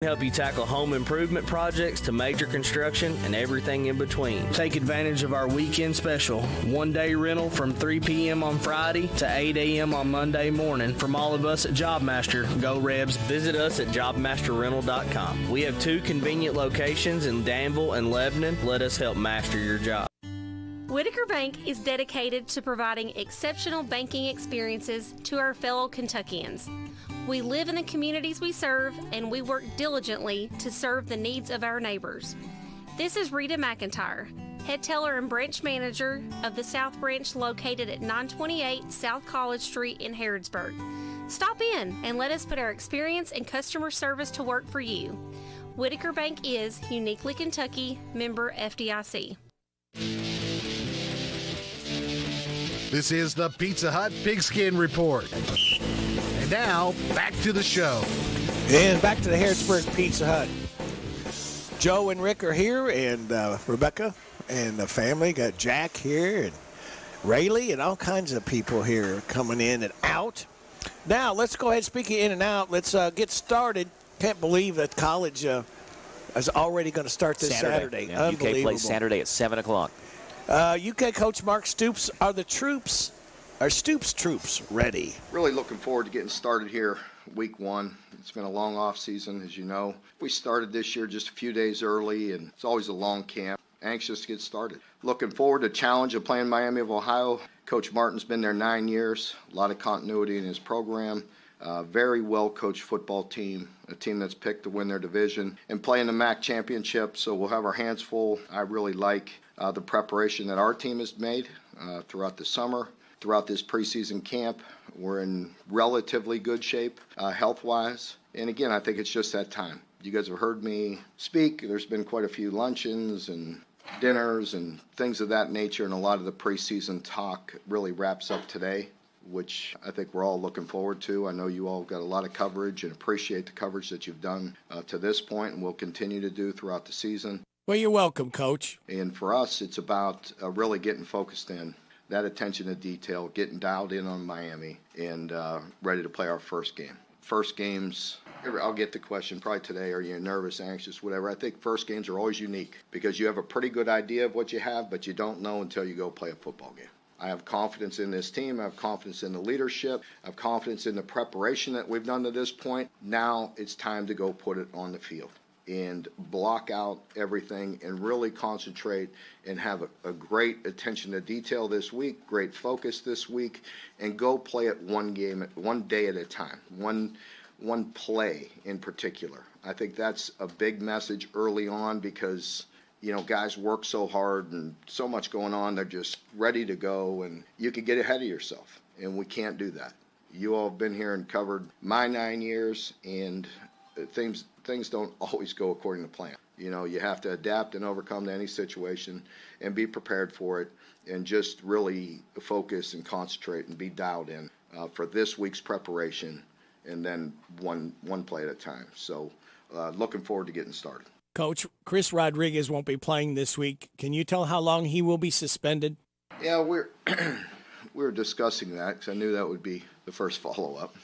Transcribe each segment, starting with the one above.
Help you tackle home improvement projects to major construction and everything in between. Take advantage of our weekend special. 1-day rental from 3 p.m. on Friday to 8 a.m. on Monday morning. From all of us at JobMaster, go Rebs. Visit us at jobmasterrental.com. We have 2 convenient locations in Danville and Lebanon. Let us help master your job. Whitaker Bank is dedicated to providing exceptional banking experiences to our fellow Kentuckians. We live in the communities we serve, and we work diligently to serve the needs of our neighbors. This is Rita McIntyre, head teller and branch manager of the South Branch located at 928 South College Street in Harrodsburg. Stop in and let us put our experience and customer service to work for you. Whitaker Bank is uniquely Kentucky, member FDIC. This is the Pizza Hut Pigskin Report. And now, back to the show. And back to the Harrisburg Pizza Hut. Joe and Rick are here, and Rebecca and the family. Got Jack here, and Rayleigh, and all kinds of people here coming in and out. Now, let's go ahead, speaking in and out, let's get started. Can't believe that college is already going to start this Saturday. Yeah, UK plays Saturday at 7 o'clock. UK coach Mark Stoops, are Stoops troops ready? Really looking forward to getting started here week 1. It's been a long off season, as you know. We started this year just a few days early, and it's always a long camp. Anxious to get started. Looking forward to the challenge of playing Miami of Ohio. Coach Martin's been there 9 years. A lot of continuity in his program. Very well-coached football team, a team that's picked to win their division and play in the MAC championship, so we'll have our hands full. I really like the preparation that our team has made throughout the summer, throughout this preseason camp. We're in relatively good shape health-wise, and again, I think it's just that time. You guys have heard me speak. There's been quite a few luncheons and dinners and things of that nature, and a lot of the preseason talk really wraps up today, which I think we're all looking forward to. I know you all got a lot of coverage and appreciate the coverage that you've done to this point and will continue to do throughout the season. Well, you're welcome, Coach. And for us, it's about really getting focused in, that attention to detail, getting dialed in on Miami, and ready to play our first game. First games, I'll get the question probably today, are you nervous, anxious, whatever. I think first games are always unique because you have a pretty good idea of what you have, but you don't know until you go play a football game. I have confidence in this team. I have confidence in the leadership. I have confidence in the preparation that we've done to this point. Now it's time to go put it on the field and block out everything and really concentrate and have a great attention to detail this week, great focus this week, and go play it one day at a time, one play in particular. I think that's a big message early on because guys work so hard and so much going on. They're just ready to go, and you could get ahead of yourself, and we can't do that. You all have been here and covered my 9 years, and things don't always go according to plan. You have to adapt and overcome to any situation and be prepared for it and just really focus and concentrate and be dialed in for this week's preparation and then one play at a time. So looking forward to getting started. Coach, Chris Rodriguez won't be playing this week. Can you tell how long he will be suspended? Yeah, we were discussing that because I knew that would be the first follow-up.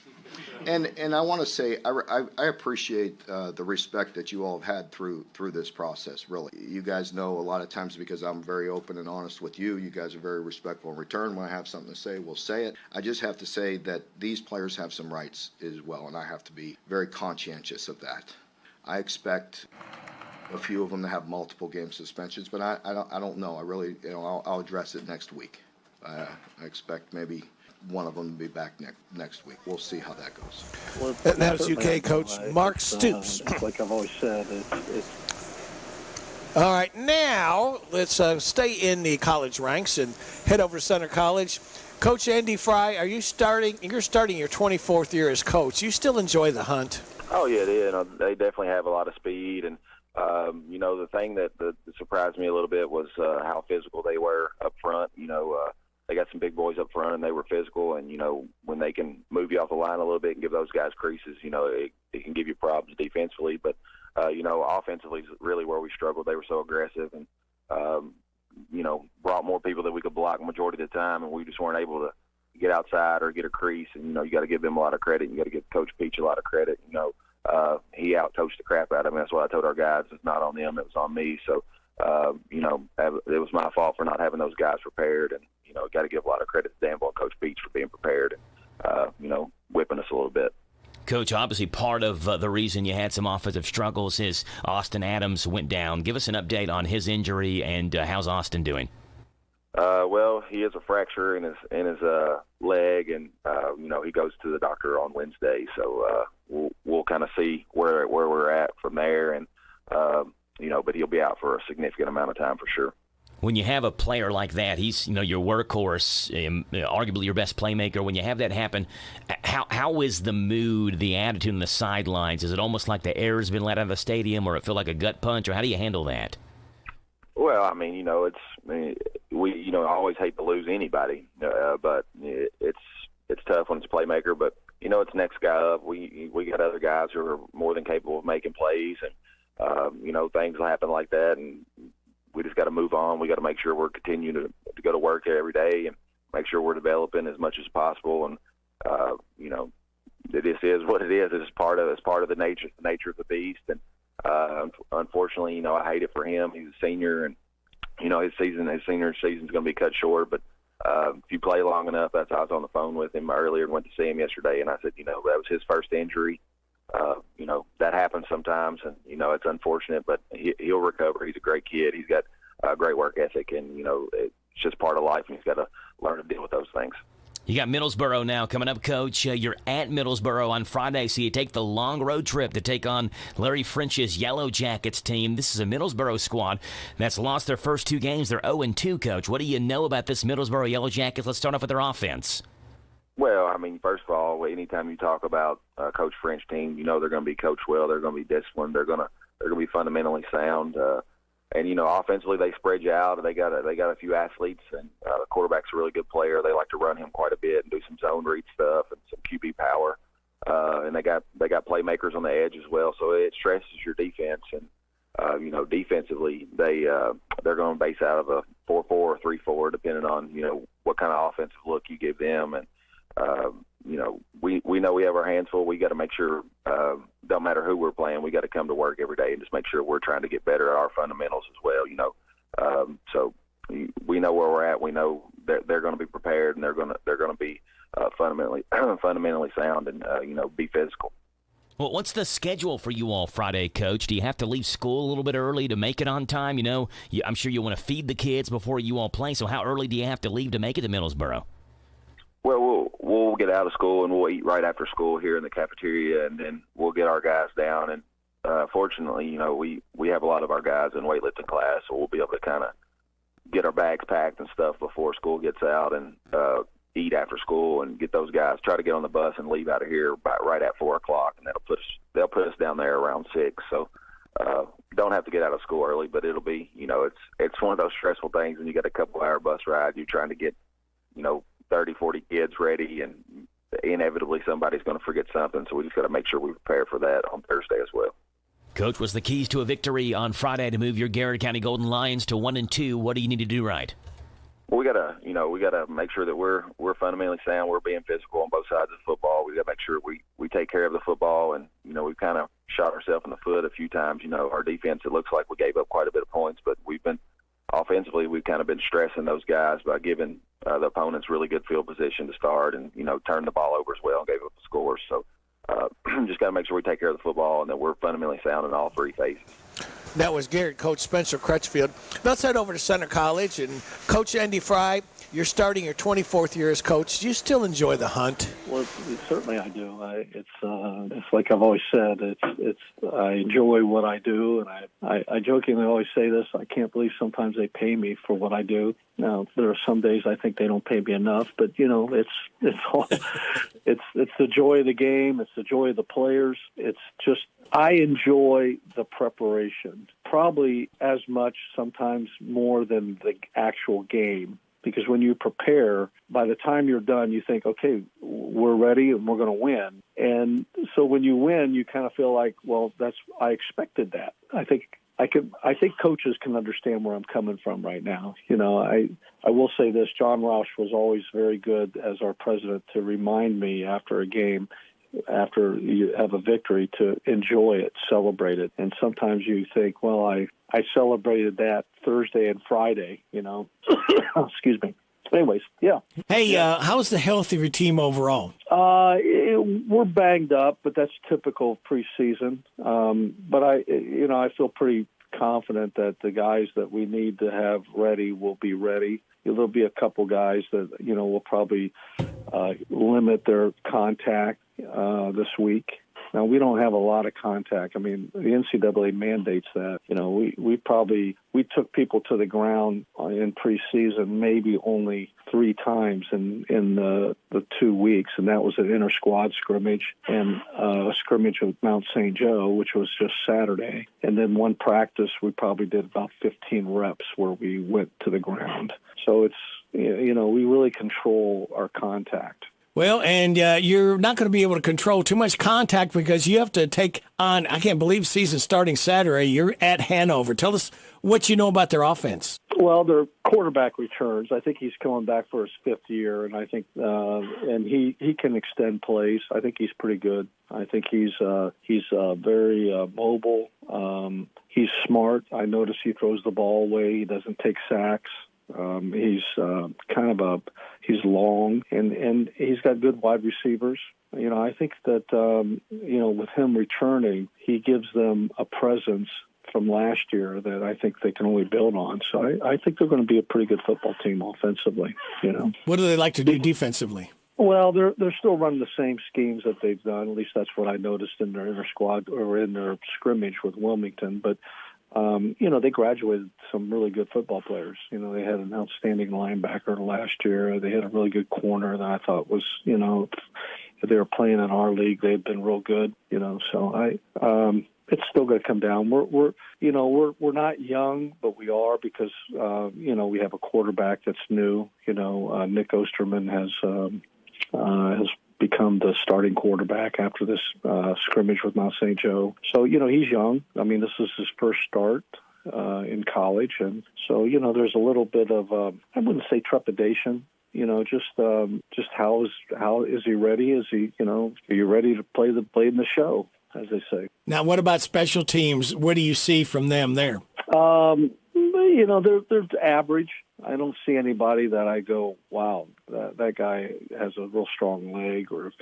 And I want to say I appreciate the respect that you all have had through this process, really. You guys know a lot of times because I'm very open and honest with you, you guys are very respectful in return. When I have something to say, we'll say it. I just have to say that these players have some rights as well, and I have to be very conscientious of that. I expect a few of them to have multiple game suspensions, but I don't know. I really, I'll address it next week. I expect maybe one of them to be back next week. We'll see how that goes. Well, that was UK coach Mark Stoops. Like I've always said, it's all right, now let's stay in the college ranks and head over to Center College. Coach Andy Fry, you're starting your 24th year as coach. You still enjoy the hunt? Oh, yeah, they definitely have a lot of speed. And, the thing that surprised me a little bit was how physical they were up front. They got some big boys up front, and they were physical. And, when they can move you off the line a little bit and give those guys creases, it can give you problems defensively. But, offensively is really where we struggled. They were so aggressive and, brought more people that we could block majority of the time, and we just weren't able to get outside or get a crease. And, you got to give them a lot of credit. You got to give Coach Peach a lot of credit. he out-coached the crap out of him. That's what I told our guys. It's not on them. It was on me. So, it was my fault for not having those guys prepared. And, got to give a lot of credit to Danville and Coach Beach for being prepared and, whipping us a little bit. Coach, obviously part of the reason you had some offensive struggles is Austin Adams went down. Give us an update on his injury and how's Austin doing? Well, he has a fracture in his leg, and he goes to the doctor on Wednesday. So we'll kind of see where we're at from there, and but he'll be out for a significant amount of time for sure. When you have a player like that, he's your workhorse, arguably your best playmaker. When you have that happen, how is the mood, the attitude on the sidelines? Is it almost like the air has been let out of the stadium, or it feel like a gut punch, or how do you handle that? Well, we I always hate to lose anybody, but it's tough when it's a playmaker. But it's next guy up. We got other guys who are more than capable of making plays, and things will happen like that, and we just got to move on. We got to make sure we're continuing to go to work every day and make sure we're developing as much as possible. And this is what it is. It's part of the nature of the beast. And unfortunately, I hate it for him. He's a senior, and his senior season's going to be cut short. But if you play long enough, I was on the phone with him earlier and went to see him yesterday, and I said, that was his first injury. That happens sometimes, and it's unfortunate, but he'll recover. He's a great kid. He's got a great work ethic, and it's just part of life, and he's got to learn to deal with those things. You got Middlesboro now coming up, Coach. You're at Middlesboro on Friday, so you take the long road trip to take on Larry French's Yellow Jackets team. This is a Middlesboro squad that's lost their first two games. They're 0-2, Coach. What do you know about this Middlesboro Yellow Jackets? Let's start off with their offense. Well, first of all, anytime you talk about Coach French team, they're going to be coached well. They're going to be disciplined. They're going to be fundamentally sound. And offensively they spread you out. They got a few athletes, and the quarterback's a really good player. They like to run him quite a bit and do some zone read stuff and some QB power. And they got playmakers on the edge as well. So it stresses your defense. And defensively they're going to base out of a 4-4 or 3-4, depending on what kind of offensive look you give them. And we know we have our hands full. We got to make sure, don't matter who we're playing, we got to come to work every day and just make sure we're trying to get better at our fundamentals as well. So we know where we're at. We know that they're going to be prepared, and they're going to be fundamentally sound and be physical. Well, what's the schedule for you all Friday, Coach? Do you have to leave school a little bit early to make it on time? I'm sure you want to feed the kids before you all play. So how early do you have to leave to make it to Middlesboro? Well, we'll get out of school and we'll eat right after school here in the cafeteria, and then we'll get our guys down. And fortunately, we have a lot of our guys in weightlifting class, so we'll be able to kind of get our bags packed and stuff before school gets out, and eat after school and get those guys. Try to get on the bus and leave out of here right at 4 o'clock, and they'll put us down there around 6. So don't have to get out of school early, but it'll be it's one of those stressful things when you got a couple-hour bus ride. You're trying to get 30, 40 kids ready, and inevitably somebody's going to forget something, so we just got to make sure we prepare for that on Thursday as well. Coach, was the keys to a victory on Friday to move your Garrett County Golden Lions to 1-2? What do you need to do right? Well, we gotta make sure that we're fundamentally sound. We're being physical on both sides of the football. We got to make sure we take care of the football, and we've kind of shot ourselves in the foot a few times. Our defense, it looks like we gave up quite a bit of points, but offensively, we've kind of been stressing those guys by giving the opponents really good field position to start, and turn the ball over as well and gave up the scores. So just got to make sure we take care of the football and that we're fundamentally sound in all three phases. That was Garrett coach Spencer Crutchfield. Let's head over to Center College. And Coach Andy Fry, you're starting your 24th year as coach. Do you still enjoy the hunt? Well, certainly I do. It's like I've always said. I enjoy what I do, and I jokingly always say this. I can't believe sometimes they pay me for what I do. Now there are some days I think they don't pay me enough, but it's all it's the joy of the game. It's the joy of the players. It's just I enjoy the preparation probably as much, sometimes more than the actual game. Because when you prepare, by the time you're done, you think, okay, we're ready and we're going to win. And so when you win, you kind of feel like, well, I expected that. I think coaches can understand where I'm coming from right now. I will say this: John Roush was always very good as our president to remind me after a game, after you have a victory to enjoy it, celebrate it. And sometimes you think, well, I celebrated that Thursday and Friday, Excuse me. Anyways, yeah. Hey, how's the health of your team overall? We're banged up, but that's typical of preseason. But I feel pretty confident that the guys that we need to have ready will be ready. There'll be a couple guys that, will probably limit their contact this week. Now, we don't have a lot of contact. I mean, the NCAA mandates that. We took people to the ground in preseason maybe only 3 times in the 2 weeks, and that was an inter-squad scrimmage and a scrimmage with Mount St. Joe, which was just Saturday. And then one practice, we probably did about 15 reps where we went to the ground. So it's, we really control our contact. Well, and you're not going to be able to control too much contact because you have to take on, I can't believe season starting Saturday, you're at Hanover. Tell us what you know about their offense. Well, their quarterback returns. I think he's coming back for his 5th year, and I think and he can extend plays. I think he's pretty good. I think he's very mobile. He's smart. I notice he throws the ball away. He doesn't take sacks. He's long and he's got good wide receivers. I think that, with him returning, he gives them a presence from last year that I think they can only build on. So I think they're going to be a pretty good football team offensively, What do they like to do defensively? Well, they're still running the same schemes that they've done. At least that's what I noticed in their inter-squad or in their scrimmage with Wilmington. But they graduated some really good football players. They had an outstanding linebacker last year. They had a really good corner that I thought was, if they were playing in our league, they've been real good. So it's still going to come down. We're not young, but we are because we have a quarterback that's new. Nick Osterman has become the starting quarterback after this scrimmage with Mount St. Joe. So, he's young. I mean, this is his first start in college. And so, there's a little bit of, I wouldn't say trepidation, just how is he ready? Is he, are you ready to play in the show, as they say? Now, what about special teams? What do you see from them there? They're average. I don't see anybody that I go, wow, that guy has a real strong leg, or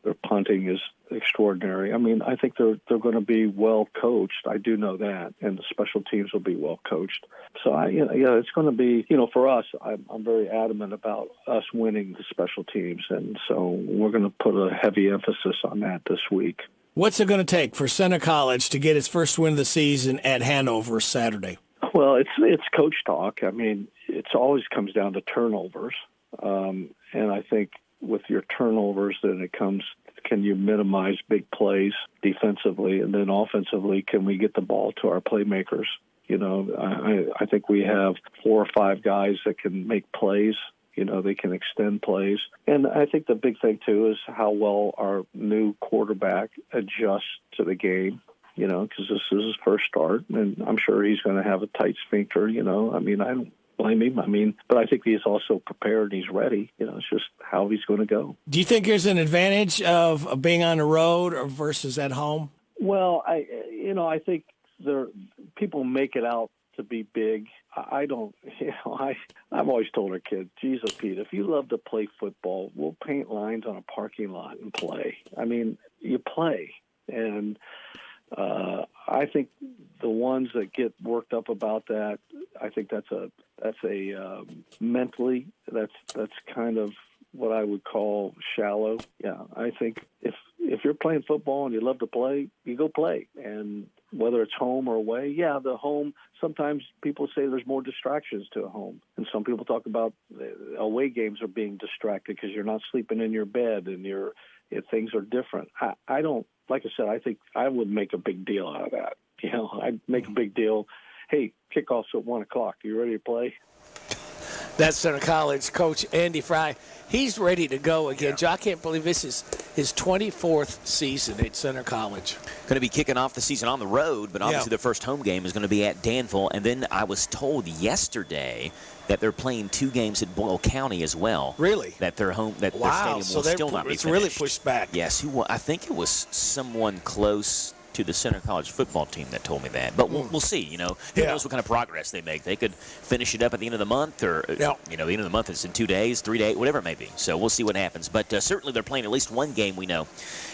their punting is extraordinary. I mean, I think they're going to be well coached. I do know that, and the special teams will be well coached. So it's going to be, for us, I'm very adamant about us winning the special teams, and so we're going to put a heavy emphasis on that this week. What's it going to take for Center College to get its first win of the season at Hanover Saturday? Well, it's coach talk. I mean, it always comes down to turnovers. And I think with your turnovers, then it comes, can you minimize big plays defensively? And then offensively, can we get the ball to our playmakers? I think we have 4 or 5 guys that can make plays. They can extend plays. And I think the big thing, too, is how well our new quarterback adjusts to the game. Because this is his first start, and I'm sure he's going to have a tight sphincter, I mean, I don't blame him. But I think he's also prepared and he's ready. It's just how he's going to go. Do you think there's an advantage of being on the road or versus at home? Well, I think people make it out to be big. I don't, I've always told our kids, Jesus, Pete, if you love to play football, we'll paint lines on a parking lot and play. I mean, you play. And I think the ones that get worked up about that, I think that's a mentally, that's kind of what I would call shallow. Yeah, I think if you're playing football and you love to play, you go play. And whether it's home or away, the home, sometimes people say there's more distractions to a home. And some people talk about away games are being distracted because you're not sleeping in your bed and things are different. I don't. Like I said, I think I would make a big deal out of that. I'd make a big deal. Hey, kickoff's at 1:00. You ready to play? That's Center College coach Andy Fry. He's ready to go again. Joe, I can't believe this is his 24th season at Center College. Going to be kicking off the season on the road, but obviously their first home game is going to be at Danville. And then I was told yesterday that they're playing 2 games at Boyle County as well. Really? That their home, that their stadium will still not be finished. It's really pushed back. Yes, I think it was someone close to the Center College football team that told me that. But we'll see, Who knows what kind of progress they make. They could finish it up at the end of the month or, the end of the month is in 2 days, 3 days, whatever it may be. So we'll see what happens. But certainly they're playing at least one game, we know,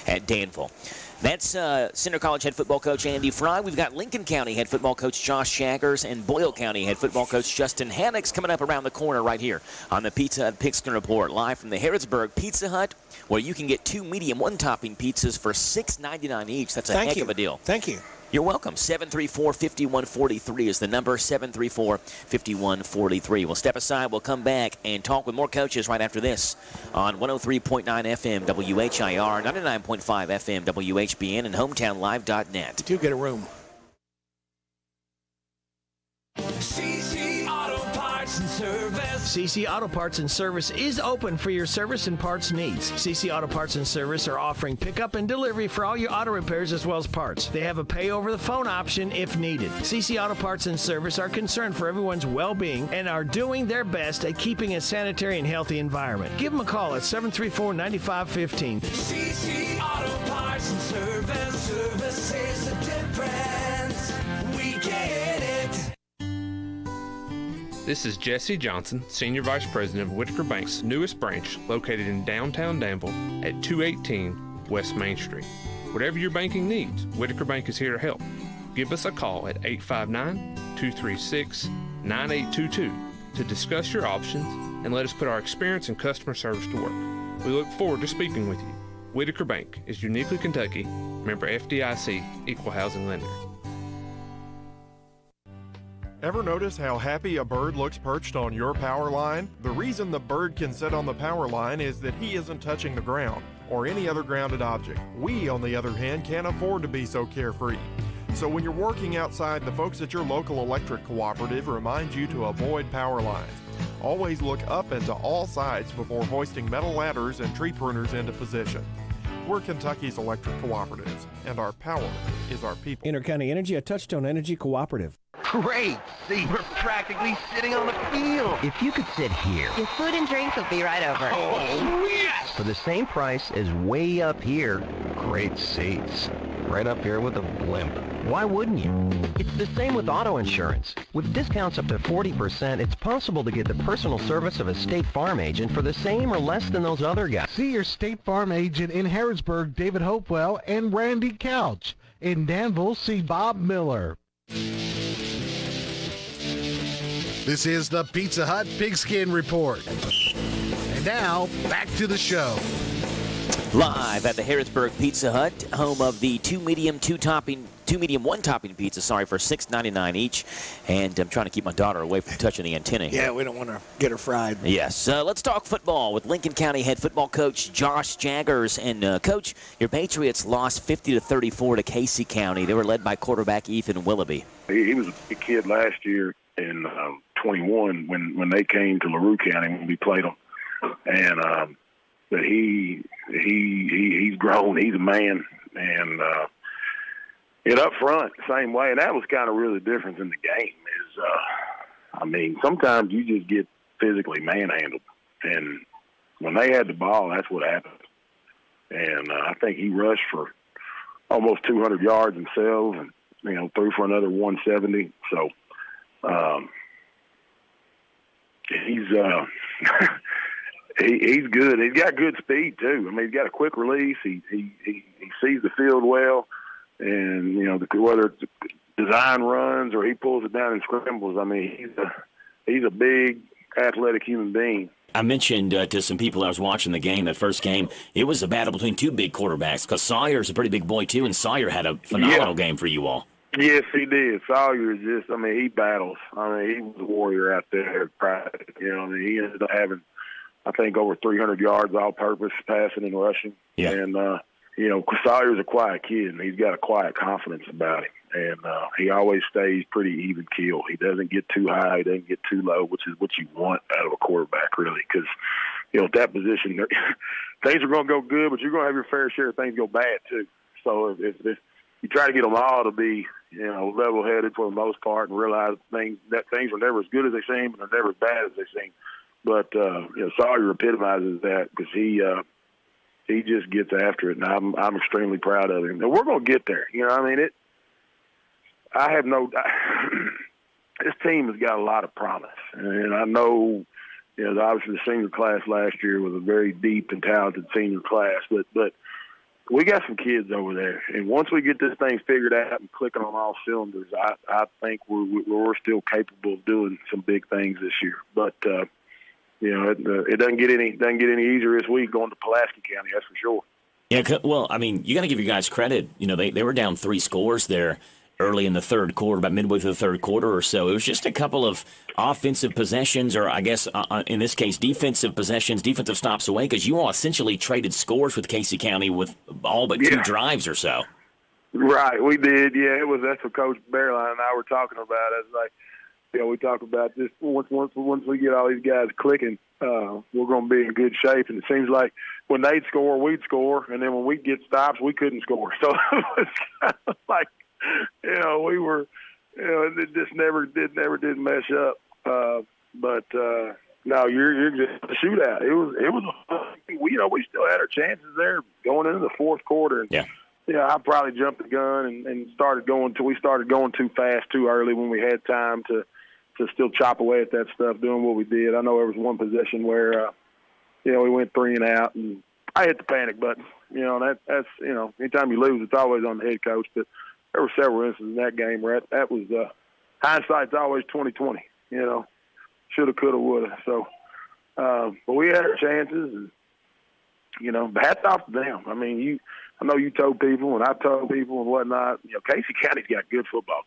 at Danville. That's Center College head football coach Andy Fry. We've got Lincoln County head football coach Josh Jaggers and Boyle County head football coach Justin Haddix coming up around the corner right here on the Pizza Hut Pigskin Report, live from the Harrodsburg Pizza Hut, where you can get 2 medium one-topping pizzas for $6.99 each. That's a heck of a deal. Thank you. You're welcome. 734-5143 is the number, 734-5143. We'll step aside. We'll come back and talk with more coaches right after this on 103.9 FM WHIR, 99.5 FM WHBN, and HometownLive.net. Do get a room. CC Auto Parts and Service. CC Auto Parts and Service is open for your service and parts needs. CC Auto Parts and Service are offering pickup and delivery for all your auto repairs as well as parts. They have a pay over the phone option if needed. CC Auto Parts and Service are concerned for everyone's well-being and are doing their best at keeping a sanitary and healthy environment. Give them a call at 734-9515. CC Auto Parts and Service. Service is the difference. We get it. This is Jesse Johnson, Senior Vice President of Whitaker Bank's newest branch, located in downtown Danville at 218 West Main Street. Whatever your banking needs, Whitaker Bank is here to help. Give us a call at 859-236-9822 to discuss your options and let us put our experience and customer service to work. We look forward to speaking with you. Whitaker Bank is uniquely Kentucky, member FDIC, equal housing lender. Ever notice how happy a bird looks perched on your power line? The reason the bird can sit on the power line is that he isn't touching the ground or any other grounded object. We, on the other hand, can't afford to be so carefree. So when you're working outside, the folks at your local electric cooperative remind you to avoid power lines. Always look up and to all sides before hoisting metal ladders and tree pruners into position. We're Kentucky's electric cooperatives, and our power is our people. Intercounty Energy, a Touchstone Energy cooperative. Great! See, we're practically sitting on the field. If you could sit here. Your food and drinks will be right over. Oh, yes! For the same price as way up here. Great seats. Right up here with a blimp. Why wouldn't you? It's the same with auto insurance. With discounts up to 40%, it's possible to get the personal service of a State Farm agent for the same or less than those other guys. See your State Farm agent in Harrodsburg, David Hopewell, and Randy Couch. In Danville, see Bob Miller. This is the Pizza Hut Pigskin Report. And now, back to the show. Live at the Harrodsburg Pizza Hut, home of the 2 medium one-topping pizza, for $6.99 each. And I'm trying to keep my daughter away from touching the antenna here. Yeah, we don't want to get her fried. Yes. Let's talk football with Lincoln County head football coach Josh Jaggers. And, Coach, your Patriots lost 50-34 to Casey County. They were led by quarterback Ethan Willoughby. He was a big kid last year in 21 when they came to LaRue County when we played them. And but he's grown. He's a man. And up front, same way. And that was kind of really the difference in the game is, sometimes you just get physically manhandled. And when they had the ball, that's what happened. And I think he rushed for almost 200 yards himself and, threw for another 170. So he's he's good. He's got good speed too. He's got a quick release. He sees the field well, and whether it's design runs or he pulls it down and scrambles. He's a big athletic human being. I mentioned to some people I was watching the game, that first game, it was a battle between 2 big quarterbacks because Sawyer's a pretty big boy too, and Sawyer had a phenomenal game for you all. Yes, he did. Sawyer is just, he battles. He was a warrior out there. He ended up having, I think, over 300 yards all-purpose passing and rushing. Yeah. And Sawyer's a quiet kid, and he's got a quiet confidence about him. And he always stays pretty even keel. He doesn't get too high, he doesn't get too low, which is what you want out of a quarterback, really. Because, at that position, things are going to go good, but you're going to have your fair share of things go bad, too. So if you try to get them all to be, level-headed for the most part and realize things are never as good as they seem and they're never as bad as they seem. But, Sawyer epitomizes that because he just gets after it, and I'm extremely proud of him. And we're going to get there. I have no – this team has got a lot of promise. And I know, obviously the senior class last year was a very deep and talented senior class, but we got some kids over there. And once we get this thing figured out and clicking on all cylinders, I think we're still capable of doing some big things this year. But, it doesn't get any easier this week going to Pulaski County, that's for sure. Yeah, well, I mean, you got to give you guys credit. They were down 3 scores there early in the third quarter, about midway through the third quarter or so. It was just a couple of offensive possessions, or I guess in this case, defensive possessions, defensive stops away, because you all essentially traded scores with Casey County with all but 2 drives or so. Right, we did. Yeah, that's what Coach Bearline and I were talking about. It's like, we talk about this once we get all these guys clicking, we're going to be in good shape. And it seems like when they'd score, we'd score, and then when we'd get stops, we couldn't score. So it was kind of like, we were, it just never did mess up. But no, you're just a shootout. It was. We still had our chances there going into the fourth quarter. And, I probably jumped the gun and started going too fast, too early when we had time to still chop away at that stuff, doing what we did. I know there was one possession where, we went 3 and out, and I hit the panic button. That's anytime you lose, it's always on the head coach. But there were several instances in that game where that was hindsight's always 20/20. Shoulda, coulda, woulda. So, but we had our chances, and hats off to them. I mean, I know you told people, and I told people and whatnot. Casey County's got a good football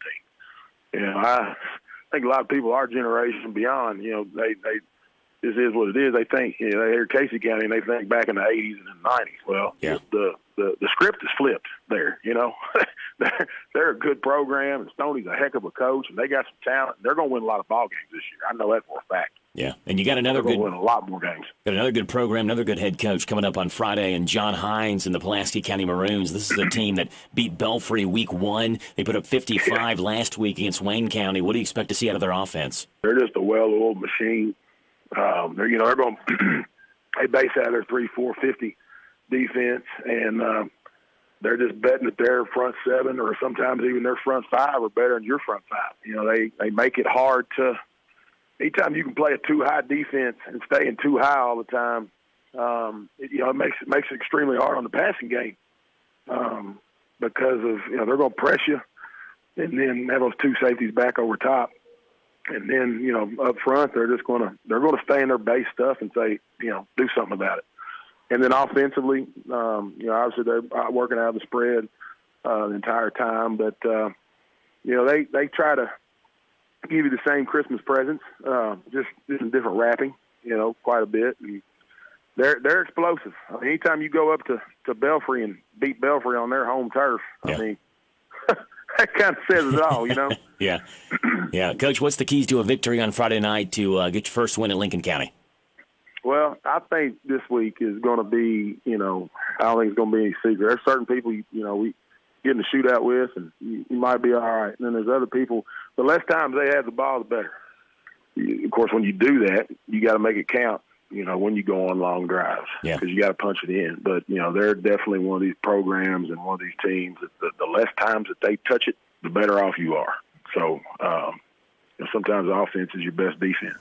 team. I think a lot of people our generation beyond, they this is what it is. They think they hear Casey County and they think back in the 80s and the 90s. Well, the script is flipped there. They're a good program, and Stoney's a heck of a coach, and they got some talent. They're going to win a lot of ball games this year. I know that for a fact. Yeah, and you got another good win a lot more games. Got another good program, another good head coach coming up on Friday, and John Hines and the Pulaski County Maroons. This is a team that beat Belfry week 1. They put up 55 last week against Wayne County. What do you expect to see out of their offense? They're just a well-oiled machine. They're going. They base out their 3-4-50 defense, and they're just betting that their front 7 or sometimes even their front 5 are better than your front 5. They make it hard to. Anytime you can play a too high defense and stay in too high all the time, it makes it extremely hard on the passing game because of they're going to press you and then have those 2 safeties back over top, and then up front they're going to stay in their base stuff and say do something about it. And then offensively, obviously they're working out of the spread the entire time, but they try to give you the same Christmas presents, just in different wrapping, quite a bit. And they're explosive. I mean, anytime you go up to Belfry and beat Belfry on their home turf, I mean, that kind of says it all, Yeah. Yeah. Coach, what's the keys to a victory on Friday night to get your first win at Lincoln County? Well, I think this week is going to be, I don't think it's going to be any secret. There's certain people, we get in the shootout with, and you might be all right. And then there's other people, the less times they have the ball, the better. Of course, when you do that, you got to make it count, when you go on long drives, because you got to punch it in. But, they're definitely one of these programs and one of these teams that the less times that they touch it, the better off you are. So sometimes the offense is your best defense.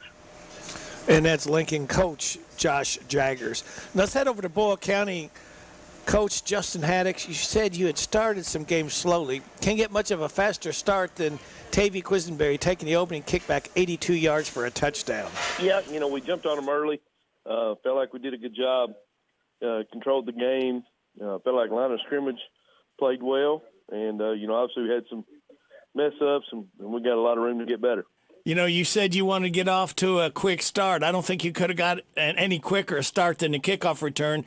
And that's Lincoln coach Josh Jaggers. Let's head over to Boyle County. Coach Justin Haddock, you said you had started some games slowly. Can't get much of a faster start than Tavy Quisenberry taking the opening kickback 82 yards for a touchdown. Yeah, we jumped on them early. Felt like we did a good job. Controlled the game. Felt like line of scrimmage played well. And, obviously we had some mess-ups, and we got a lot of room to get better. You said you wanted to get off to a quick start. I don't think you could have got any quicker a start than the kickoff return.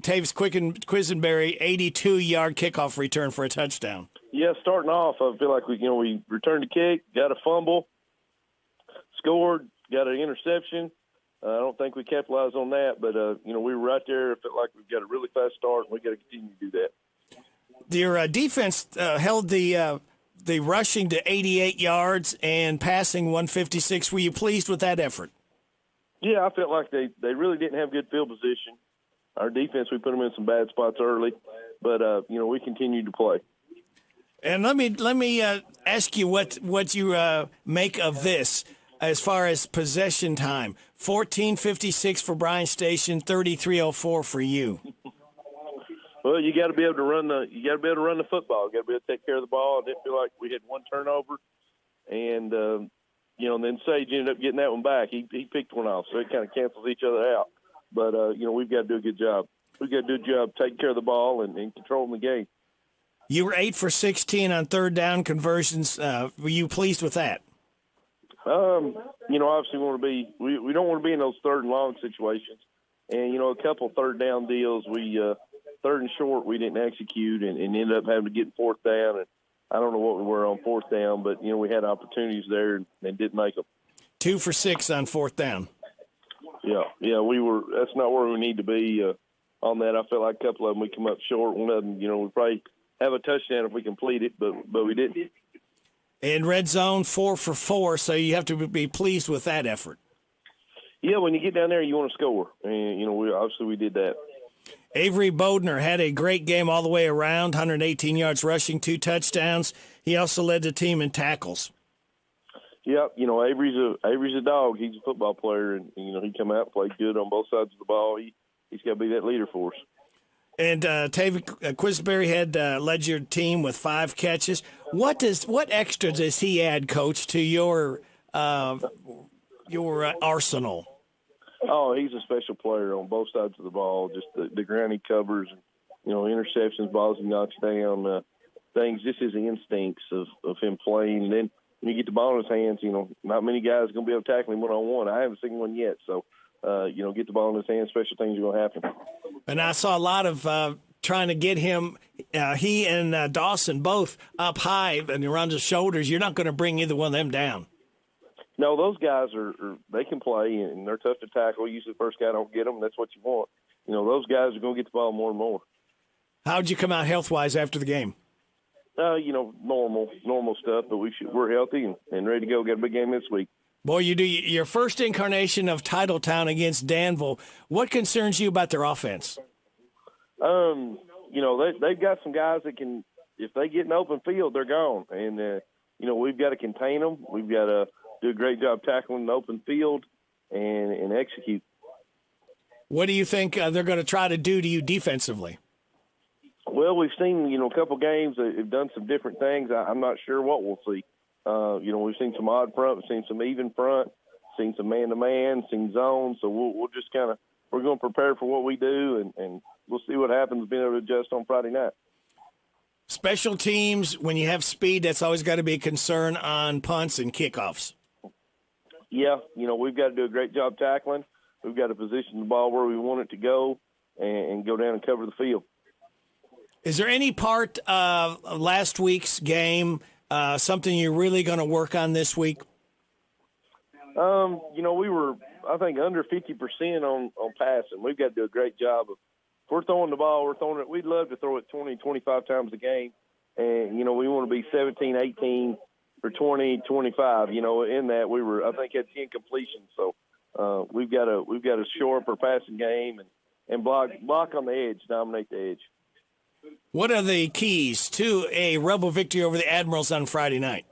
Tavis Quisenberry, 82-yard kickoff return for a touchdown. Yeah, starting off, I feel like we returned the kick, got a fumble, scored, got an interception. I don't think we capitalized on that, but we were right there. I felt like we've got a really fast start, and we got to continue to do that. Your defense held the rushing to 88 yards and passing 156. Were you pleased with that effort? Yeah, I felt like they really didn't have good field position. Our defense, we put them in some bad spots early, but we continued to play. And let me ask you what you make of this as far as possession time. 14:56 for Bryan Station, 33:04 for you. Well, you got to be able to run the football. You got to be able to take care of the ball. I didn't feel like we had one turnover, and then Sage ended up getting that one back. He picked one off, so it kind of cancels each other out. But we've got to do a good job. We've got to do a good job taking care of the ball and controlling the game. You were 8 for 16 on third down conversions. Were you pleased with that? Obviously we don't want to be in those third and long situations. And, a couple third down deals, third and short, we didn't execute and ended up having to get fourth down. And I don't know what we were on fourth down, but, we had opportunities there and didn't make them. 2 for 6 on fourth down. Yeah, that's not where we need to be on that. I felt like a couple of them we come up short. One of them, we probably have a touchdown if we complete it, but we didn't. In red zone, 4 for 4, so you have to be pleased with that effort. Yeah, when you get down there, you want to score, and we did that. Avery Bodner had a great game all the way around, 118 yards rushing, 2 touchdowns. He also led the team in tackles. Yep, Avery's a dog. He's a football player, and he come out and played good on both sides of the ball. He's got to be that leader for us. And Tavis Quisenberry had led your team with 5 catches. What extra does he add, Coach, to your arsenal? Oh, he's a special player on both sides of the ball. Just the ground he covers, interceptions, balls he knocks down, things. Just his instincts of him playing. And then when you get the ball in his hands, not many guys are going to be able to tackle him one-on-one. I haven't seen one yet. So, get the ball in his hands, special things are going to happen. And I saw a lot of trying to get him, he and Dawson both up high and around his shoulders. You're not going to bring either one of them down. No, those guys they can play, and they're tough to tackle. Usually the first guy don't get them. That's what you want. Those guys are going to get the ball more and more. How'd you come out health-wise after the game? Normal stuff, but we're healthy and ready to go. Got a big game this week. Boy, you do your first incarnation of Titletown against Danville. What concerns you about their offense? They've got some guys that can, if they get in open field, they're gone. And, we've got to contain them. We've got to do a great job tackling the open field and execute. What do you think they're going to try to do to you defensively? Well, we've seen, a couple games that have done some different things. I'm not sure what we'll see. We've seen some odd front, we've seen some even front, seen some man-to-man, seen zone. So we'll just we're going to prepare for what we do, and we'll see what happens being able to adjust on Friday night. Special teams, when you have speed, that's always got to be a concern on punts and kickoffs. Yeah, we've got to do a great job tackling. We've got to position the ball where we want it to go and go down and cover the field. Is there any part of last week's game something you're really going to work on this week? We were, I think, under 50% on passing. We've got to do a great job of, if we're throwing the ball, we're throwing it. We'd love to throw it 20, 25 times a game. And, we want to be 17, 18 for 20, 25. In that we were, I think, had 10 completions. So we've got to shore up our passing game and block on the edge, dominate the edge. What are the keys to a Rebel victory over the Admirals on Friday night?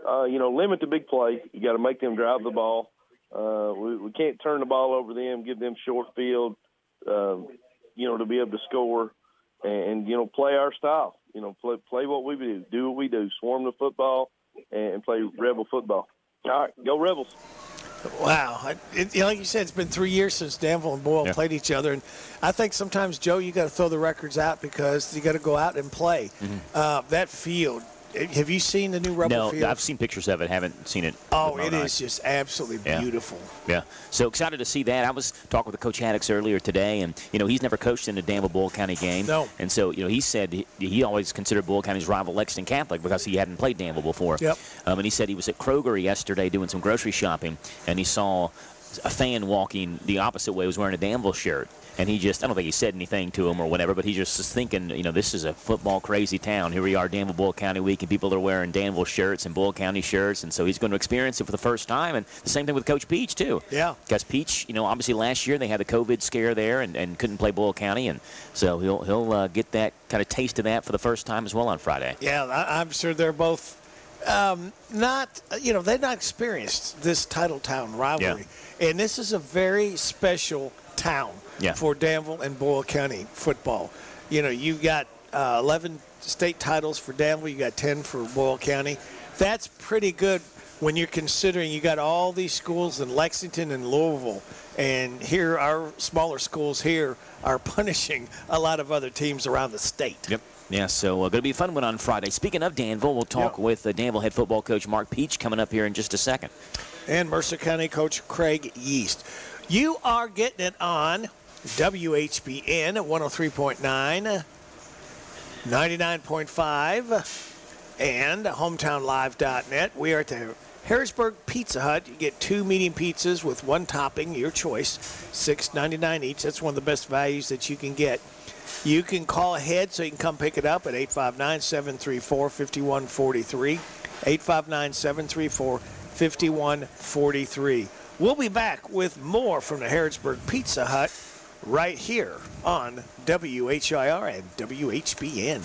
Limit the big play. You got to make them drive the ball. We can't turn the ball over them, give them short field, to be able to score and play our style. Play what we do what we do, swarm the football and play Rebel football. All right, go Rebels. Wow. Like you said, it's been 3 years since Danville and Boyle played each other. And I think sometimes, Joe, you got to throw the records out because you got to go out and play. Mm-hmm. That field have you seen the new rubber field? No, I've seen pictures of it. Haven't seen it. Oh, it is just absolutely beautiful. Yeah. So excited to see that. I was talking with Coach Haddix earlier today, and, he's never coached in a Danville Bull County game. No. And so, he said he always considered Bull County's rival Lexington Catholic because he hadn't played Danville before. Yep. And he said he was at Kroger yesterday doing some grocery shopping, and he saw a fan walking the opposite way, was wearing a Danville shirt. And I don't think he said anything to him or whatever, but he just was thinking, this is a football crazy town. Here we are, Danville Bull County Week, and people are wearing Danville shirts and Bull County shirts, and so he's going to experience it for the first time. And the same thing with Coach Peach, too. Yeah. Because Peach, obviously last year they had the COVID scare there and couldn't play Bull County, and so he'll get that kind of taste of that for the first time as well on Friday. Yeah, I'm sure they're both they've not experienced this title town rivalry. Yeah. And this is a very special town for Danville and Boyle County football. You got 11 state titles for Danville. You got 10 for Boyle County. That's pretty good when you're considering you got all these schools in Lexington and Louisville. And here, our smaller schools here are punishing a lot of other teams around the state. Yep. Yeah, so going to be a fun one on Friday. Speaking of Danville, we'll talk with Danville head football coach Mark Peach coming up here in just a second. And Mercer County coach Craig Yeast. You are getting it on WHBN at 103.9, 99.5, and hometownlive.net. We are at the Harrisburg Pizza Hut. You get 2 medium pizzas with 1 topping, your choice, $6.99 each. That's one of the best values that you can get. You can call ahead so you can come pick it up at 859-734-5143, 859-734-5143. We'll be back with more from the Harrisburg Pizza Hut right here on WHIR and WHBN.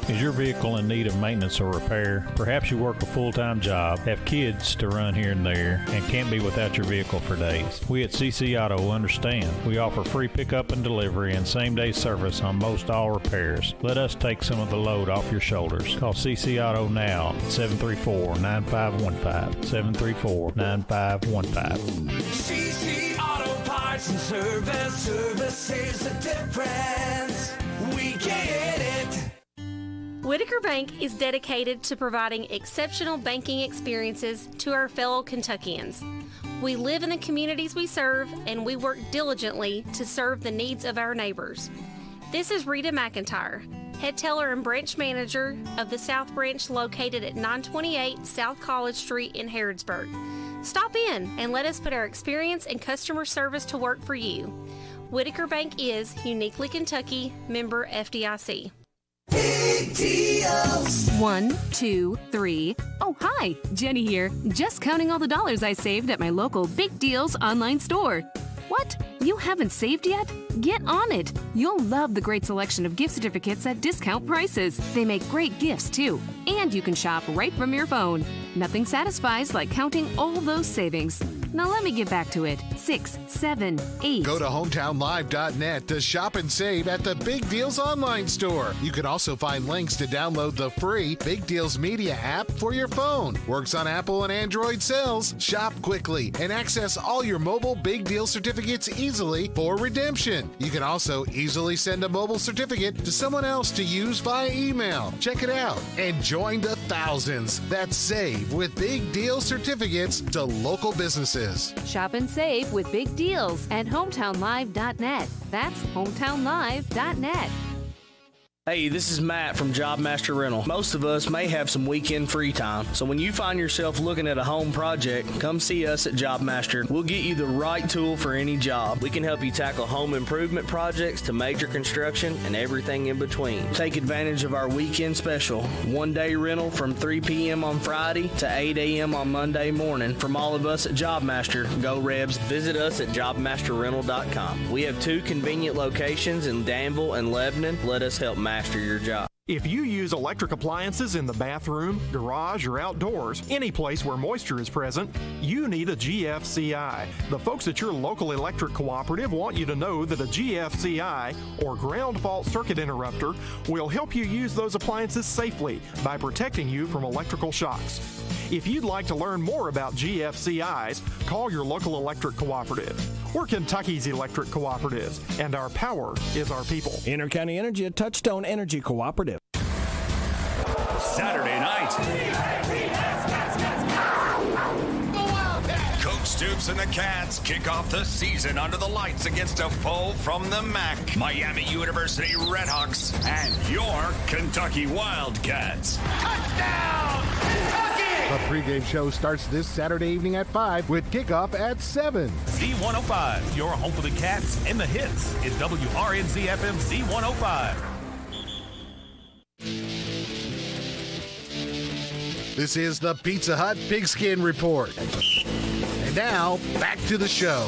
Is your vehicle in need of maintenance or repair? Perhaps you work a full-time job, have kids to run here and there, and can't be without your vehicle for days. We at CC Auto understand. We offer free pickup and delivery and same-day service on most all repairs. Let us take some of the load off your shoulders. Call CC Auto now at 734-9515, 734-9515. CC Auto Parts and Service is the difference. We get it. Whitaker Bank is dedicated to providing exceptional banking experiences to our fellow Kentuckians. We live in the communities we serve, and we work diligently to serve the needs of our neighbors. This is Rita McIntyre, head teller and branch manager of the South Branch located at 928 South College Street in Harrodsburg. Stop in and let us put our experience and customer service to work for you. Whitaker Bank is uniquely Kentucky, member FDIC. Big deals. 1, 2, 3. Oh, hi, Jenny here. Just counting all the dollars I saved at my local Big Deals online store. What? You haven't saved yet? Get on it. You'll love the great selection of gift certificates at discount prices. They make great gifts, too. And you can shop right from your phone. Nothing satisfies like counting all those savings. Now let me get back to it. 6, 7, 8. Go to hometownlive.net to shop and save at the Big Deals online store. You can also find links to download the free Big Deals Media app for your phone. Works on Apple and Android cells. Shop quickly and access all your mobile Big Deal certificates easily for redemption. You can also easily send a mobile certificate to someone else to use via email. Check it out and join the thousands that save with Big Deal certificates to local businesses. Shop and save with Big Deals at hometownlive.net. That's hometownlive.net. Hey, this is Matt from Job Master Rental. Most of us may have some weekend free time, so when you find yourself looking at a home project, come see us at Job Master. We'll get you the right tool for any job. We can help you tackle home improvement projects to major construction and everything in between. Take advantage of our weekend special, 1-day rental from 3 p.m. on Friday to 8 a.m. on Monday morning. From all of us at Job Master, go Rebs. Visit us at jobmasterrental.com. We have 2 convenient locations in Danville and Lebanon. Let us help master your job. If you use electric appliances in the bathroom, garage, or outdoors, any place where moisture is present, you need a GFCI. The folks at your local electric cooperative want you to know that a GFCI, or ground fault circuit interrupter, will help you use those appliances safely by protecting you from electrical shocks. If you'd like to learn more about GFCIs, call your local electric cooperative. We're Kentucky's electric cooperatives, and our power is our people. Intercounty Energy, a Touchstone Energy Cooperative. Coach Stoops and the Cats kick off the season under the lights against a foe from the MAC, Miami University Redhawks, and your Kentucky Wildcats. Touchdown, Kentucky! The pregame show starts this Saturday evening at 5 with kickoff at 7. Z105, your home for the Cats and the hits is WRNZ FM Z105. This is the Pizza Hut Pigskin Report. And now, back to the show.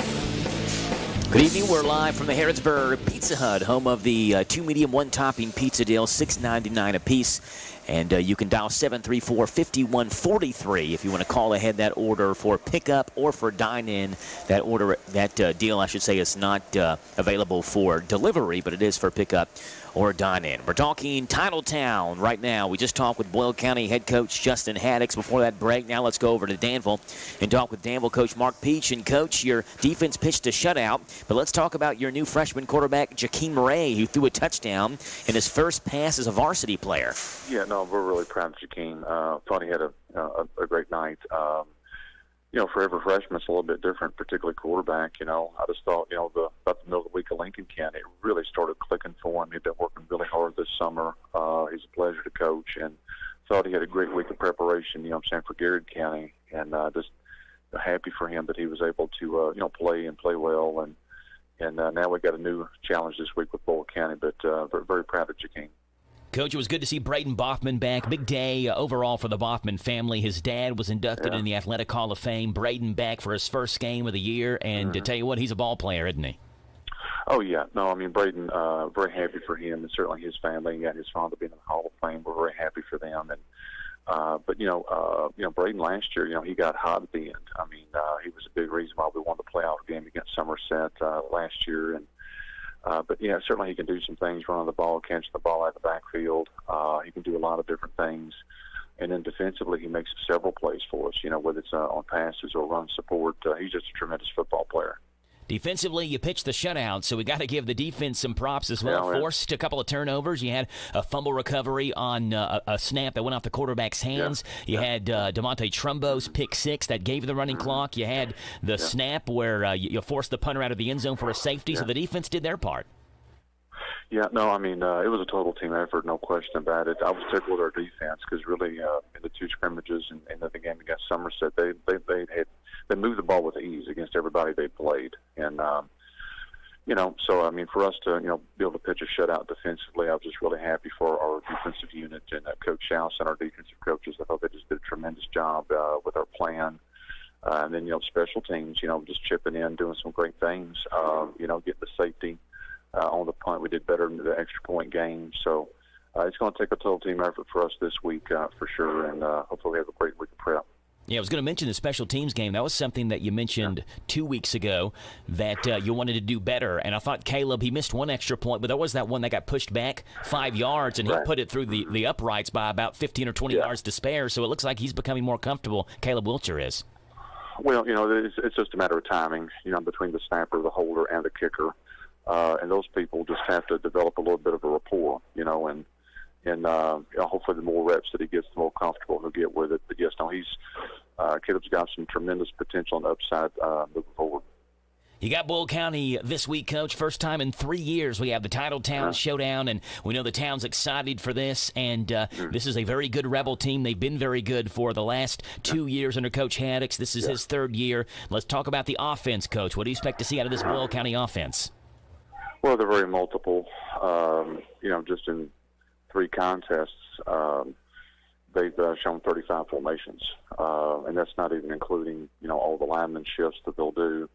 Good evening. We're live from the Harrodsburg Pizza Hut, home of the 2 medium, 1 topping pizza deal, $6.99 a piece. And you can dial 734-5143 if you want to call ahead that order for pickup or for dine-in. That deal, I should say, is not available for delivery, but it is for pickup or dine-in. We're talking Titletown right now. We just talked with Boyle County head coach Justin Haddix before that break. Now let's go over to Danville and talk with Danville coach Mark Peach. And, Coach, your defense pitched a shutout, but let's talk about your new freshman quarterback, Jakeem Ray, who threw a touchdown in his first pass as a varsity player. Yeah, no, we're really proud of Jakeem. Thought he had a great night. For every freshman, it's a little bit different, particularly quarterback. I just thought, about the middle of the week of Lincoln County, it really started clicking for him. He'd been working really hard this summer. He's a pleasure to coach, and thought he had a great week of preparation, for Garrett County, and just happy for him that he was able to, play well, and now we got a new challenge this week with Boyle County, but very proud of Jakeem. Coach, it was good to see Braden Boffman back. Big day overall for the Boffman family. His dad was inducted in the Athletic Hall of Fame. Braden back for his first game of the year, and to tell you what, he's a ball player, isn't he? Oh, yeah. No, Braden, very happy for him and certainly his family. And his father being in the Hall of Fame, we're very happy for them. And but Braden last year, he got hot at the end. He was a big reason why we won the playoff game against Somerset last year. And but certainly he can do some things, running the ball, catching the ball out of the backfield. He can do a lot of different things. And then defensively, he makes several plays for us, whether it's on passes or run support. He's just a tremendous football player. Defensively, you pitched the shutout, so we got to give the defense some props as well. Forced a couple of turnovers. You had a fumble recovery on a snap that went off the quarterback's hands. You had DeMonte Trumbo's pick six that gave you the running clock. You had the snap where you forced the punter out of the end zone for a safety, so the defense did their part. Yeah, no, it was a total team effort, no question about it. I was tickled with our defense because really in the 2 scrimmages and the game against Somerset, they moved the ball with ease against everybody they played. And, so, for us to, be able to pitch a shutout defensively, I was just really happy for our defensive unit and Coach Schaus and our defensive coaches. I thought they just did a tremendous job with our plan. And then, special teams, just chipping in, doing some great things, getting the safety. On the punt, we did better in the extra point game. So it's going to take a total team effort for us this week for sure, and hopefully we have a great week of prep. Yeah, I was going to mention the special teams game. That was something that you mentioned 2 weeks ago that you wanted to do better. And I thought Caleb, he missed one extra point, but there was that one that got pushed back 5 yards, and he put it through the uprights by about 15 or 20 yards to spare. So it looks like he's becoming more comfortable. Caleb Wiltshire is. Well, it's just a matter of timing, between the snapper, the holder, and the kicker. And those people just have to develop a little bit of a rapport, and hopefully the more reps that he gets, the more comfortable he'll get with it. But yes, Caleb's got some tremendous potential and upside moving forward. You got Boyle County this week, Coach. First time in 3 years we have the Titletown Showdown, and we know the town's excited for this. And this is a very good Rebel team. They've been very good for the last 2 years under Coach Haddix. This is his 3rd year. Let's talk about the offense, Coach. What do you expect to see out of this Boyle County offense? Well, they're very multiple. Just in 3 contests, they've shown 35 formations, and that's not even including, all the lineman shifts that they'll do,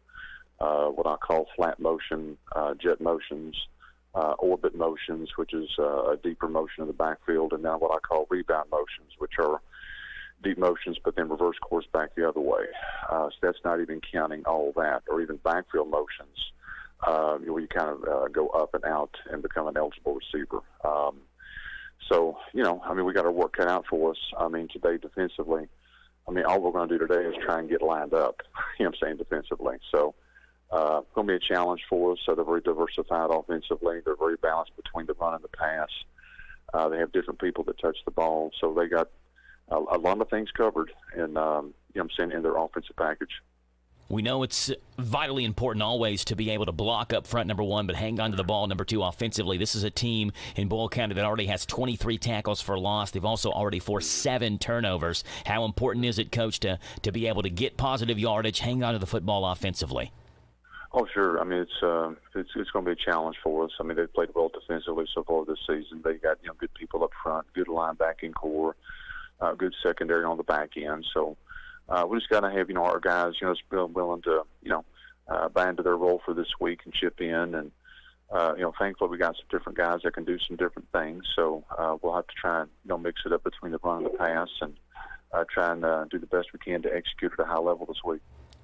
what I call flat motion, jet motions, orbit motions, which is a deeper motion in the backfield, and now what I call rebound motions, which are deep motions but then reverse course back the other way. So that's not even counting all that, or even backfield motions. Where you kind of go up and out and become an eligible receiver. So, we got our work cut out for us. Today defensively, all we're going to do today is try and get lined up, defensively. So, it's going to be a challenge for us. So they're very diversified offensively. They're very balanced between the run and the pass. They have different people that touch the ball. So they got a lot of things covered, and I'm saying in their offensive package. We know it's vitally important always to be able to block up front, number one, but hang on to the ball, number two, offensively. This is a team in Boyle County that already has 23 tackles for loss. They've also already forced 7 turnovers. How important is it, Coach, to be able to get positive yardage, hang on to the football offensively? Oh, sure. I mean, it's going to be a challenge for us. I mean, they've played well defensively so far this season. They got good people up front, good linebacking core, good secondary on the back end. So we just got to have our guys willing to buy into their role for this week and chip in. And thankfully we got some different guys that can do some different things. So we'll have to try and mix it up between the run and the pass and try and do the best we can to execute at a high level this week.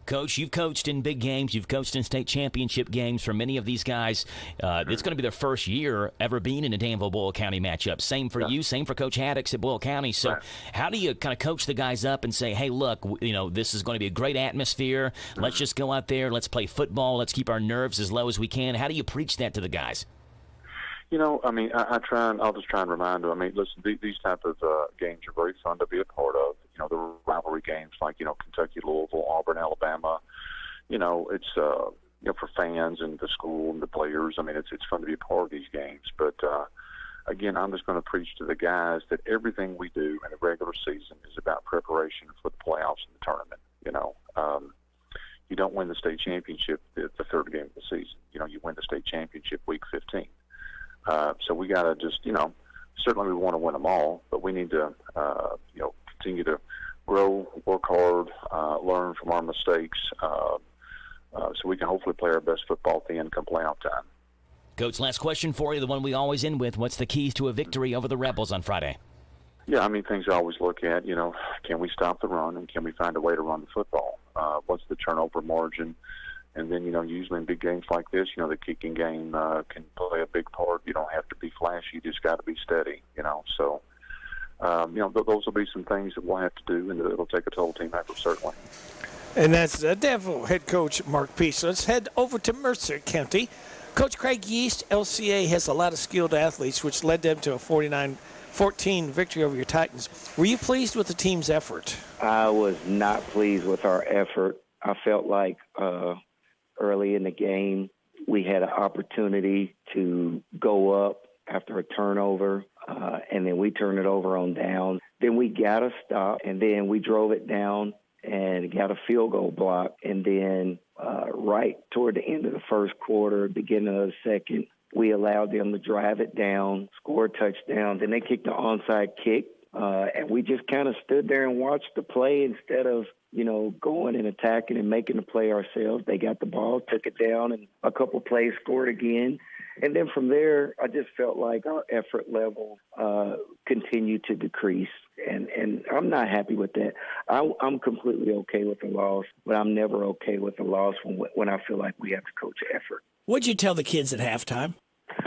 Coach, you've coached in big games. You've coached in state championship games. For many of these guys, it's going to be their first year ever being in a Danville-Boyle County matchup. Same for you, same for Coach Haddix at Boyle County. So how do you kind of coach the guys up and say, hey, look, this is going to be a great atmosphere. Let's just go out there. Let's play football. Let's keep our nerves as low as we can. How do you preach that to the guys? I mean, I'll just try and remind them. I mean, listen, these type of games are very fun to be a part of. The rivalry games like, Kentucky, Louisville, Auburn, Alabama. It's, for fans and the school and the players. I mean, it's fun to be a part of these games. But, again, I'm just going to preach to the guys that everything we do in the regular season is about preparation for the playoffs and the tournament. You don't win the state championship the third game of the season. You win the state championship week 15. So we got to just, certainly we want to win them all, but we need to, continue to grow, work hard, learn from our mistakes, so we can hopefully play our best football at the end come playoff time. Coach, last question for you, the one we always end with. What's the keys to a victory over the Rebels on Friday? Yeah, I mean, things I always look at, can we stop the run and can we find a way to run the football? What's the turnover margin? And then, usually in big games like this, the kicking game can play a big part. You don't have to be flashy. You just got to be steady, So, those will be some things that we'll have to do, and it'll take a total team effort, certainly. And that's Danville head coach Mark Peace. So let's head over to Mercer County. Coach Craig Yeast, LCA, has a lot of skilled athletes, which led them to a 49-14 victory over your Titans. Were you pleased with the team's effort? I was not pleased with our effort. I felt like early in the game we had an opportunity to go up after a turnover, and then we turned it over on down. Then we got a stop, and then we drove it down and got a field goal block. And then right toward the end of the first quarter, beginning of the second, we allowed them to drive it down, score a touchdown. Then they kicked the onside kick, and we just kind of stood there and watched the play instead of going and attacking and making the play ourselves. They got the ball, took it down, and a couple plays scored again. And then from there, I just felt like our effort level continued to decrease. And I'm not happy with that. I'm completely okay with the loss, but I'm never okay with the loss when I feel like we have to coach effort. What'd you tell the kids at halftime?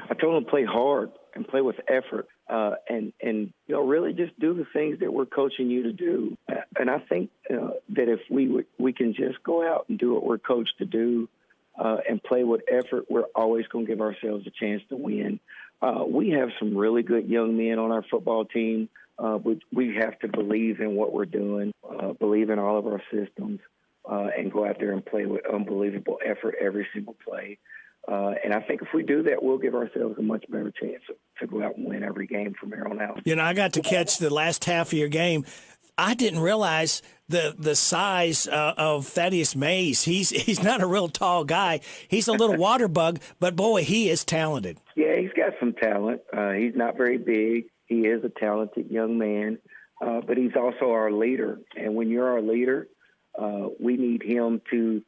I told them to play hard and play with effort, and really just do the things that we're coaching you to do. And I think that if we can just go out and do what we're coached to do and play with effort, we're always going to give ourselves a chance to win. We have some really good young men on our football team. We have to believe in what we're doing, believe in all of our systems, and go out there and play with unbelievable effort every single play. And I think if we do that, we'll give ourselves a much better chance to go out and win every game from here on out. I got to catch the last half of your game. I didn't realize the size of Thaddeus Mays. He's not a real tall guy. He's a little water bug, but, boy, he is talented. Yeah, he's got some talent. He's not very big. He is a talented young man, but he's also our leader. And when you're our leader, we need him to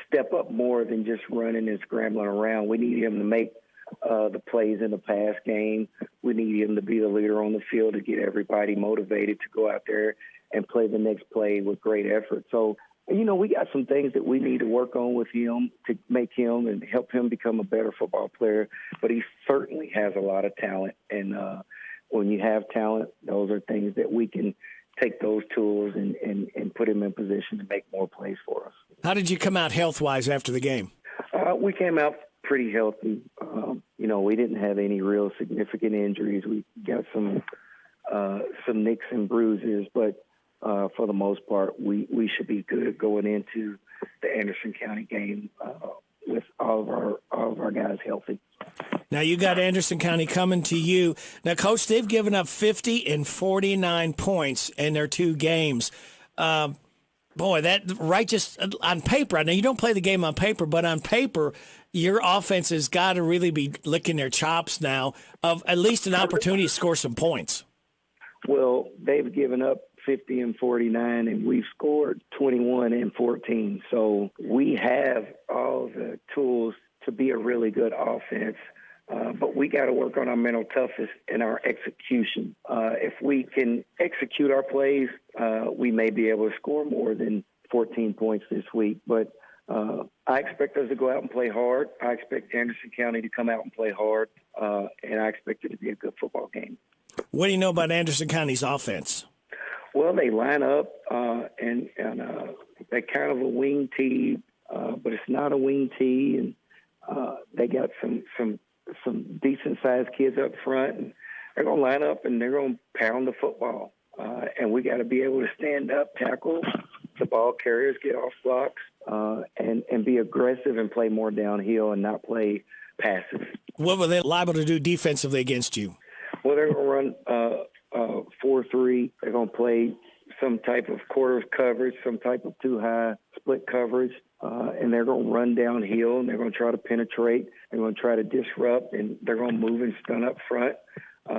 step up more than just running and scrambling around. We need him to make the plays in the pass game. We need him to be the leader on the field to get everybody motivated to go out there and play the next play with great effort. So, we got some things that we need to work on with him to make him and help him become a better football player. But he certainly has a lot of talent. And when you have talent, those are things that we can take those tools and put him in position to make more plays for us. How did you come out health-wise after the game? We came out pretty healthy. We didn't have any real significant injuries. We got some some nicks and bruises, but for the most part, we should be good going into the Anderson County game with all of our guys healthy. Now you got Anderson County coming to you. Now, Coach, they've given up 50 and 49 points in their 2 games. Boy, that right just on paper. Now, you don't play the game on paper, but on paper, your offense has got to really be licking their chops now of at least an opportunity to score some points. Well, they've given up 50 and 49, and we've scored 21 and 14. So we have all the tools to be a really good offense. But we got to work on our mental toughness and our execution. If we can execute our plays, we may be able to score more than 14 points this week. But I expect us to go out and play hard. I expect Anderson County to come out and play hard, and I expect it to be a good football game. What do you know about Anderson County's offense? Well, they line up, and they're kind of a wing tee, but it's not a wing tee, and they got some decent-sized kids up front, and they're going to line up, and they're going to pound the football. And we got to be able to stand up, tackle the ball carriers, get off blocks, and be aggressive and play more downhill and not play passive. What were they liable to do defensively against you? Well, they're going to run 4-3. They're going to play some type of quarters coverage, some type of two-high split coverage. And they're going to run downhill, and they're going to try to penetrate. They're going to try to disrupt, and they're going to move and stun up front.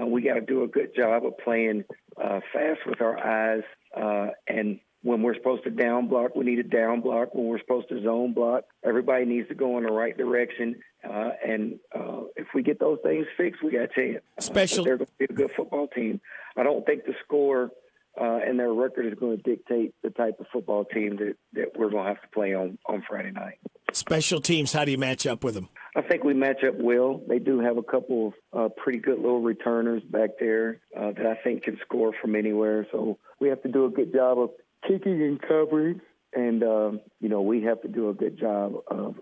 We got to do a good job of playing fast with our eyes. And when we're supposed to down block, we need a down block. When we're supposed to zone block, everybody needs to go in the right direction. And if we get those things fixed, we got a chance. But they're going to be a good football team. I don't think the score and their record is going to dictate the type of football team that we're going to have to play on Friday night. Special teams, how do you match up with them? I think we match up well. They do have a couple of pretty good little returners back there that I think can score from anywhere. So we have to do a good job of kicking and covering. And, we have to do a good job of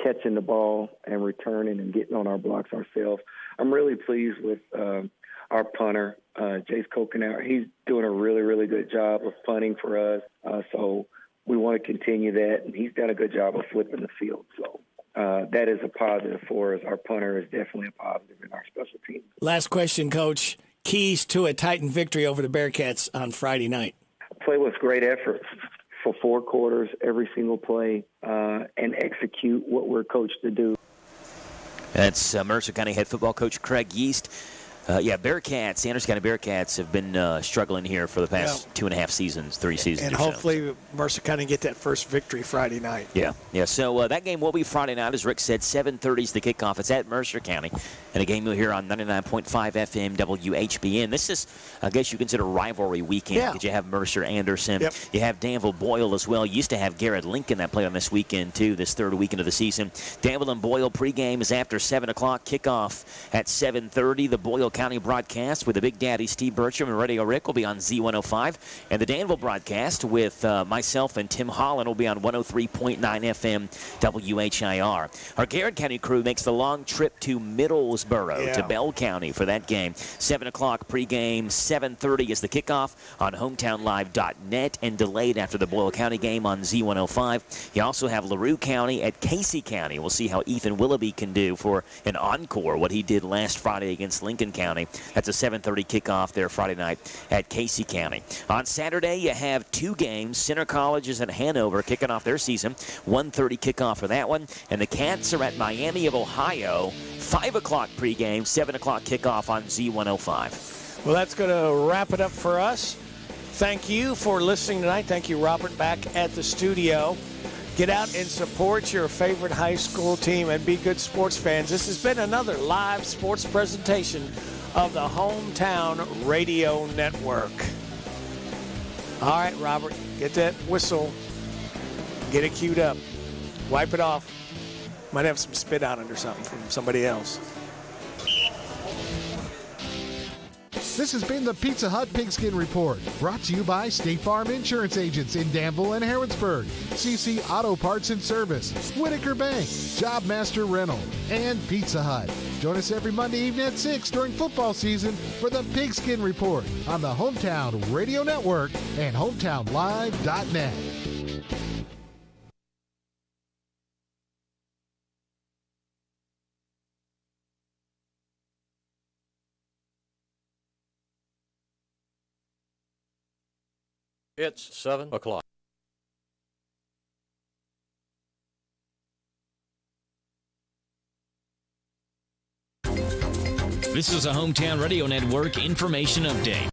catching the ball and returning and getting on our blocks ourselves. I'm really pleased with our punter, Jace Coconut. He's doing a really, really good job of punting for us. So we want to continue that. And he's done a good job of flipping the field. So that is a positive for us. Our punter is definitely a positive in our special team. Last question, Coach. Keys to a Titan victory over the Bearcats on Friday night. Play with great effort for 4 quarters, every single play, and execute what we're coached to do. That's Mercer County head football coach Craig Yeast. Bearcats, Anderson County Bearcats have been struggling here for the past 2.5 seasons, 3 seasons. And hopefully Mercer County get that first victory Friday night. Yeah. So that game will be Friday night, as Rick said. 7:30 is the kickoff. It's at Mercer County. And a game you'll hear on 99.5 FM WHBN. This is, I guess you consider rivalry weekend. Because you have Mercer, Anderson. Yep. You have Danville, Boyle as well. You used to have Garrett Lincoln that played on this weekend, too, this third weekend of the season. Danville and Boyle pregame is after 7 o'clock. Kickoff at 7:30. The Boyle County broadcast with the Big Daddy Steve Bertram and Radio Rick will be on Z105. And the Danville broadcast with myself and Tim Holland will be on 103.9 FM WHIR. Our Garrett County crew makes the long trip to Middlesboro, to Bell County for that game. 7 o'clock pregame, 7:30 is the kickoff on hometownlive.net and delayed after the Boyle County game on Z105. You also have LaRue County at Casey County. We'll see how Ethan Willoughby can do for an encore, what he did last Friday against Lincoln County. That's a 7:30 kickoff there Friday night at Casey County. On Saturday, you have 2 games. Center College is at Hanover kicking off their season. 1:30 kickoff for that one. And the Cats are at Miami of Ohio. 5 o'clock pregame, 7 o'clock kickoff on Z105. Well, that's going to wrap it up for us. Thank you for listening tonight. Thank you, Robert, back at the studio. Get out and support your favorite high school team and be good sports fans. This has been another live sports presentation of the Hometown Radio Network. All right, Robert, get that whistle. Get it queued up. Wipe it off. Might have some spit on it or something from somebody else. This has been the Pizza Hut Pigskin Report, brought to you by State Farm Insurance Agents in Danville and Harrodsburg, CC Auto Parts and Service, Whitaker Bank, Jobmaster Rental, and Pizza Hut. Join us every Monday evening at 6 during football season for the Pigskin Report on the Hometown Radio Network and hometownlive.net. It's 7 o'clock. This is a Hometown Radio Network information update.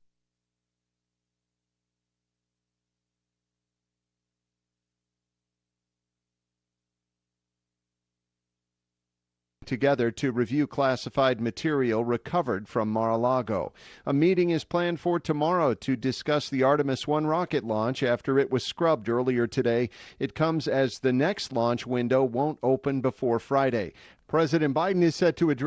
Together to review classified material recovered from Mar-a-Lago. A meeting is planned for tomorrow to discuss the Artemis 1 rocket launch after it was scrubbed earlier today. It comes as the next launch window won't open before Friday. President Biden is set to address